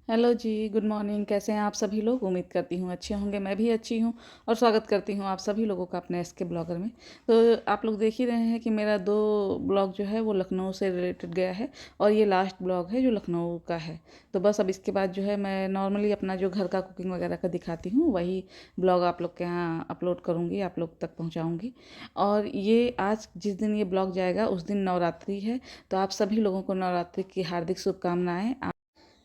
Hello जी, good morning. कैसे हैं आप सभी लोग? उम्मीद करती हूँ अच्छे होंगे। मैं भी अच्छी हूँ और स्वागत करती हूँ आप सभी लोगों का अपने एसके ब्लॉगर में। तो आप लोग देख ही रहे हैं कि मेरा 2 ब्लॉग जो है वो लखनऊ से रिलेटेड गया है और ये लास्ट ब्लॉग है जो लखनऊ का है। तो बस अब इसके बाद जो है मैं नॉर्मली अपना जो घर का कुकिंग वगैरह का दिखाती हूँ वही ब्लॉग आप लोग के यहाँ अपलोड करूँगी, आप लोग तक पहुँचाऊँगी। और ये आज जिस दिन ये ब्लॉग जाएगा उस दिन नवरात्रि है, तो आप सभी लोगों को नवरात्रि की हार्दिक शुभकामनाएँ।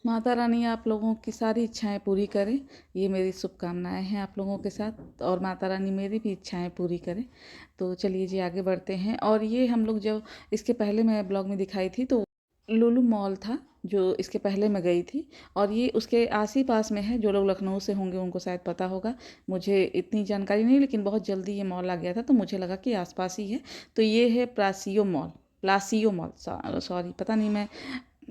माता रानी आप लोगों की सारी इच्छाएं पूरी करें, ये मेरी शुभकामनाएं हैं आप लोगों के साथ, और माता रानी मेरी भी इच्छाएं पूरी करें। तो चलिए जी आगे बढ़ते हैं। और ये हम लोग जब इसके पहले मैं ब्लॉग में दिखाई थी तो लुलु मॉल था जो इसके पहले मैं गई थी, और ये उसके आस ही पास में है। जो लोग लखनऊ से होंगे उनको शायद पता होगा, मुझे इतनी जानकारी नहीं, लेकिन बहुत जल्दी ये मॉल आ गया था तो मुझे लगा कि आसपास ही है। तो ये है Palassio mall, Palassio mall, sorry पता नहीं मैं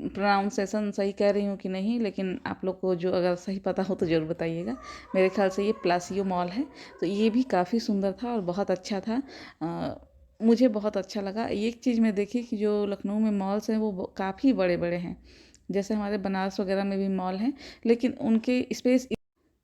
प्रोनाउंसिएशन सही कह रही हूँ कि नहीं, लेकिन आप लोग को जो अगर सही पता हो तो ज़रूर बताइएगा। मेरे ख्याल से ये प्लासियो मॉल है। तो ये भी काफ़ी सुंदर था और बहुत अच्छा था। मुझे बहुत अच्छा लगा। एक चीज़ मैं देखी कि जो लखनऊ में मॉल्स हैं वो काफ़ी बड़े बड़े हैं। जैसे हमारे बनारस वगैरह में भी मॉल हैं, लेकिन उनके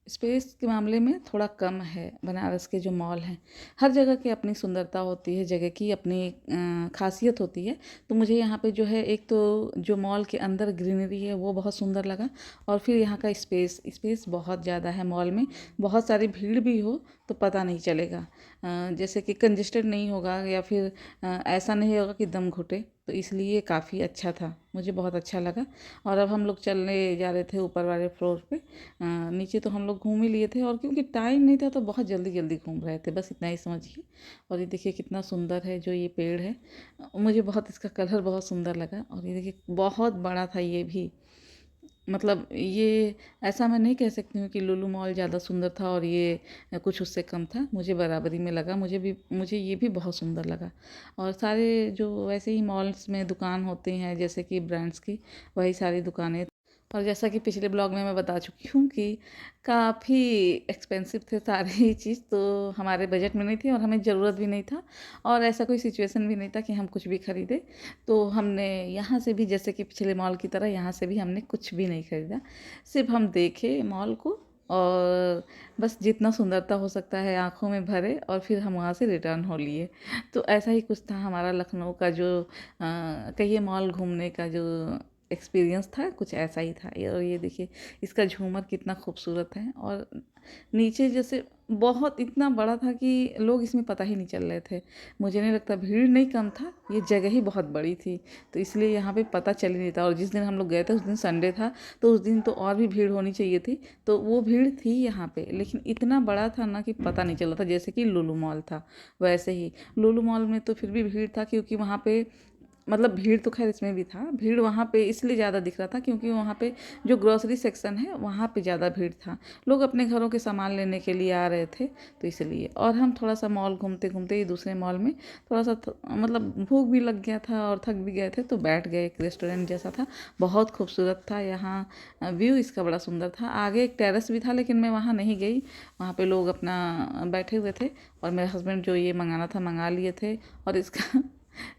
स्पेस के मामले में थोड़ा कम है बनारस के जो मॉल हैं। हर जगह की अपनी सुंदरता होती है, जगह की अपनी खासियत होती है। तो मुझे यहाँ पे जो है, एक तो जो मॉल के अंदर ग्रीनरी है वो बहुत सुंदर लगा, और फिर यहाँ का स्पेस बहुत ज़्यादा है मॉल में। बहुत सारी भीड़ भी हो तो पता नहीं चलेगा, जैसे कि कंजेस्टेड नहीं होगा, या फिर ऐसा नहीं होगा कि दम घुटे। तो इसलिए काफ़ी अच्छा था, मुझे बहुत अच्छा लगा। और अब हम लोग चलने जा रहे थे ऊपर वाले फ्लोर पे। नीचे तो हम लोग घूम ही लिए थे, और क्योंकि टाइम नहीं था तो बहुत जल्दी जल्दी घूम रहे थे, बस इतना ही समझिए। और ये देखिए कितना सुंदर है जो ये पेड़ है, मुझे बहुत इसका कलर बहुत सुंदर लगा। और ये देखिए बहुत बड़ा था ये भी, मतलब ये ऐसा मैं नहीं कह सकती हूँ कि लुलु मॉल ज़्यादा सुंदर था और ये कुछ उससे कम था। मुझे बराबरी में लगा, मुझे ये भी बहुत सुंदर लगा। और सारे जो वैसे ही मॉल्स में दुकान होते हैं जैसे कि ब्रांड्स की, वही सारी दुकानें। और जैसा कि पिछले ब्लॉग में मैं बता चुकी हूँ कि काफ़ी एक्सपेंसिव थे सारी ही चीज़, तो हमारे बजट में नहीं थी और हमें ज़रूरत भी नहीं था, और ऐसा कोई सिचुएशन भी नहीं था कि हम कुछ भी खरीदें। तो हमने यहाँ से भी, जैसे कि पिछले मॉल की तरह, यहाँ से भी हमने कुछ भी नहीं खरीदा। सिर्फ हम देखे मॉल को, और बस जितना सुंदरता हो सकता है आँखों में भरे, और फिर हम वहाँ से रिटर्न हो लिए। तो ऐसा ही कुछ था हमारा लखनऊ का जो कहिए मॉल घूमने का जो एक्सपीरियंस था, कुछ ऐसा ही था। और ये देखिए इसका झूमर कितना खूबसूरत है, और नीचे जैसे बहुत इतना बड़ा था कि लोग इसमें पता ही नहीं चल रहे थे। मुझे नहीं लगता, भीड़ नहीं कम था, ये जगह ही बहुत बड़ी थी, तो इसलिए यहाँ पे पता चल ही नहीं था। और जिस दिन हम लोग गए थे उस दिन संडे था, तो उस दिन तो और भी भीड़ होनी चाहिए थी, तो वो भीड़ थी यहाँ पे, लेकिन इतना बड़ा था ना कि पता नहीं चला था। जैसे कि लुलु मॉल था वैसे ही लुलु मॉल में तो फिर भी भीड़ था, क्योंकि वहाँ पे, मतलब भीड़ तो खैर इसमें भी था, भीड़ वहाँ पे इसलिए ज़्यादा दिख रहा था क्योंकि वहाँ पे जो ग्रोसरी सेक्शन है वहाँ पे ज़्यादा भीड़ था। लोग अपने घरों के सामान लेने के लिए आ रहे थे, तो इसलिए। और हम थोड़ा सा मॉल घूमते घूमते ही दूसरे मॉल में थोड़ा सा मतलब भूख भी लग गया था और थक भी गए थे, तो बैठ गए। एक रेस्टोरेंट जैसा था, बहुत खूबसूरत था। यहाँ व्यू इसका बड़ा सुंदर था। आगे एक टेरेस भी था, लेकिन मैं वहाँ नहीं गई। वहाँ पे लोग अपना बैठे हुए थे, और मेरे हस्बैंड जो ये मंगाना था मंगा लिए थे। और इसका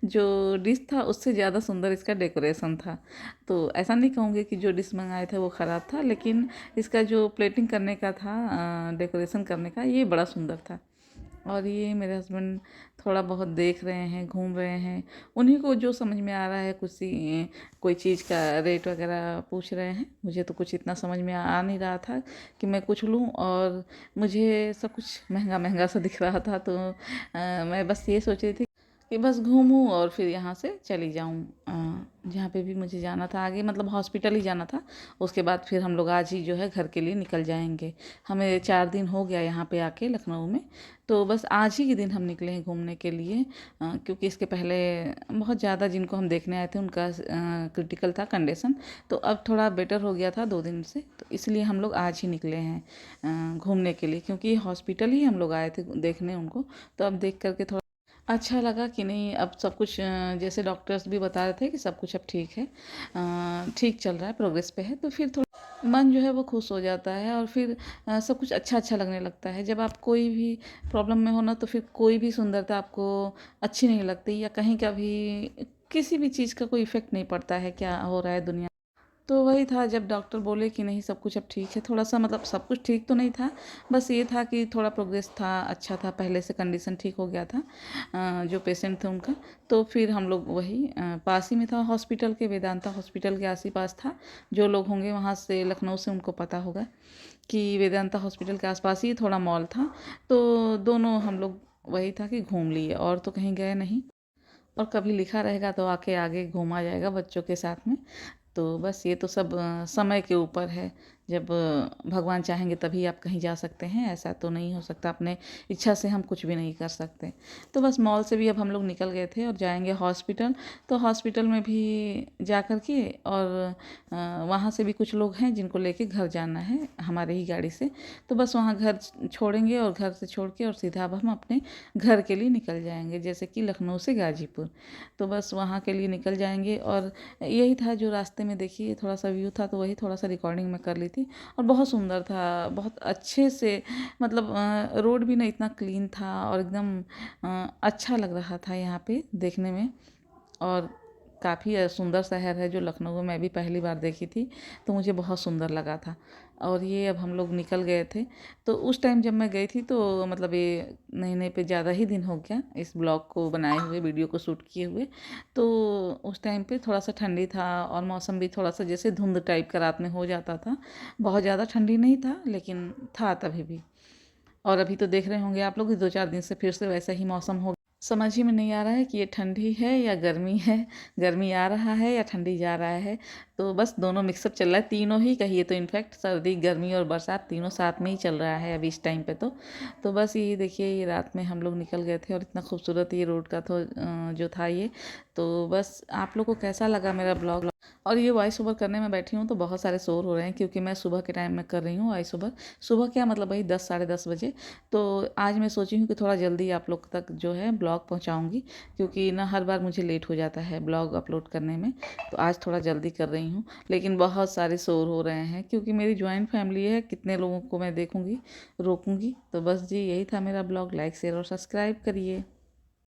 जो डिश था उससे ज़्यादा सुंदर इसका डेकोरेशन था। तो ऐसा नहीं कहूँगी कि जो डिश मंगाए थे वो ख़राब था, लेकिन इसका जो प्लेटिंग करने का था, डेकोरेशन करने का, ये बड़ा सुंदर था। और ये मेरे हस्बैंड थोड़ा बहुत देख रहे हैं, घूम रहे हैं। उन्हीं को जो समझ में आ रहा है, कोई चीज़ का रेट वगैरह पूछ रहे हैं। मुझे तो कुछ इतना समझ में आ नहीं रहा था कि मैं कुछ लूँ, और मुझे सब कुछ महंगा महंगा सा दिख रहा था। तो मैं बस ये सोच रही थी कि बस घूमूं और फिर यहाँ से चली जाऊँ जहाँ पे भी मुझे जाना था आगे, मतलब हॉस्पिटल ही जाना था। उसके बाद फिर हम लोग आज ही जो है घर के लिए निकल जाएंगे। हमें 4 दिन हो गया यहाँ पे आके लखनऊ में, तो बस आज ही के दिन हम निकले हैं घूमने के लिए। क्योंकि इसके पहले बहुत ज़्यादा जिनको हम देखने आए थे उनका क्रिटिकल था कंडीशन, तो अब थोड़ा बेटर हो गया था 2 दिन से, तो इसलिए हम लोग आज ही निकले हैं घूमने के लिए। क्योंकि हॉस्पिटल ही हम लोग आए थे देखने उनको, तो अब देख करके थोड़ा अच्छा लगा कि नहीं, अब सब कुछ जैसे डॉक्टर्स भी बता रहे थे कि सब कुछ अब ठीक है, ठीक चल रहा है, प्रोग्रेस पे है। तो फिर थोड़ा मन जो है वो खुश हो जाता है, और फिर सब कुछ अच्छा अच्छा लगने लगता है। जब आप कोई भी प्रॉब्लम में हो ना, तो फिर कोई भी सुंदरता आपको अच्छी नहीं लगती, या कहीं का भी किसी भी चीज़ का कोई इफ़ेक्ट नहीं पड़ता है क्या हो रहा है दुनिया। तो वही था, जब डॉक्टर बोले कि नहीं सब कुछ अब ठीक है, थोड़ा सा मतलब सब कुछ ठीक तो नहीं था, बस ये था कि थोड़ा प्रोग्रेस था, अच्छा था, पहले से कंडीशन ठीक हो गया था जो पेशेंट थे उनका। तो फिर हम लोग वही पास ही में था हॉस्पिटल के, वेदांता हॉस्पिटल के आस ही पास था। जो लोग होंगे वहाँ से लखनऊ से उनको पता होगा कि वेदांता हॉस्पिटल के आसपास ही थोड़ा मॉल था। तो दोनों हम लोग वही था कि घूम लिए और तो कहीं गए नहीं। और कभी लिखा रहेगा तो आके आगे घूमा जाएगा बच्चों के साथ में। तो बस ये तो सब समय के ऊपर है। जब भगवान चाहेंगे तभी आप कहीं जा सकते हैं, ऐसा तो नहीं हो सकता, अपने इच्छा से हम कुछ भी नहीं कर सकते। तो बस मॉल से भी अब हम लोग निकल गए थे और जाएंगे हॉस्पिटल। तो हॉस्पिटल में भी जा कर के और वहाँ से भी कुछ लोग हैं जिनको लेके घर जाना है हमारे ही गाड़ी से। तो बस वहाँ घर छोड़ेंगे और घर से छोड़ के और सीधा अब हम अपने घर के लिए निकल जाएंगे, जैसे कि लखनऊ से गाजीपुर। तो बस वहाँ के लिए निकल जाएंगे। और यही था जो रास्ते में देखिए थोड़ा सा व्यू था, तो वही थोड़ा सा रिकॉर्डिंग मैं कर ली थी। और बहुत सुंदर था, बहुत अच्छे से, मतलब रोड भी ना इतना क्लीन था और एकदम अच्छा लग रहा था यहाँ पे देखने में। और काफ़ी सुंदर शहर है जो लखनऊ में मैं भी पहली बार देखी थी, तो मुझे बहुत सुंदर लगा था। और ये अब हम लोग निकल गए थे। तो उस टाइम जब मैं गई थी तो मतलब ये नए पे ज़्यादा ही दिन हो गया इस ब्लॉग को बनाए हुए, वीडियो को शूट किए हुए। तो उस टाइम पे थोड़ा सा ठंडी था और मौसम भी थोड़ा सा जैसे धुंध टाइप का रात में हो जाता था। बहुत ज़्यादा ठंडी नहीं था लेकिन था तभी भी। और अभी तो देख रहे होंगे आप लोग 2-4 दिन से फिर से वैसा ही मौसम हो। समझ ही में नहीं आ रहा है कि ये ठंडी है या गर्मी है, गर्मी आ रहा है या ठंडी जा रहा है। तो बस दोनों मिक्सअप चल रहा है, तीनों ही कहिए तो, इनफैक्ट सर्दी गर्मी और बरसात तीनों साथ में ही चल रहा है अभी इस टाइम पे। तो बस यही देखिए, ये रात में हम लोग निकल गए थे और इतना खूबसूरत ये रोड का तो जो था ये। तो बस आप लोग को कैसा लगा मेरा ब्लॉग। और ये वॉइस ओवर करने में बैठी हूँ तो बहुत सारे शोर हो रहे हैं, क्योंकि मैं सुबह के टाइम में कर रही हूँ वॉइस ओवर। सुबह क्या मतलब वही 10-10:30 बजे। तो आज मैं सोची हूँ कि थोड़ा जल्दी आप लोग तक जो है ब्लॉग पहुँचाऊँगी, क्योंकि ना हर बार मुझे लेट हो जाता है ब्लॉग अपलोड करने में। तो आज थोड़ा जल्दी कर रही हूँ, लेकिन बहुत सारे शोर हो रहे हैं क्योंकि मेरी ज्वाइंट फैमिली है, कितने लोगों को मैं देखूँगी, रोकूँगी। तो बस जी यही था मेरा ब्लॉग। लाइक शेयर और सब्सक्राइब करिए।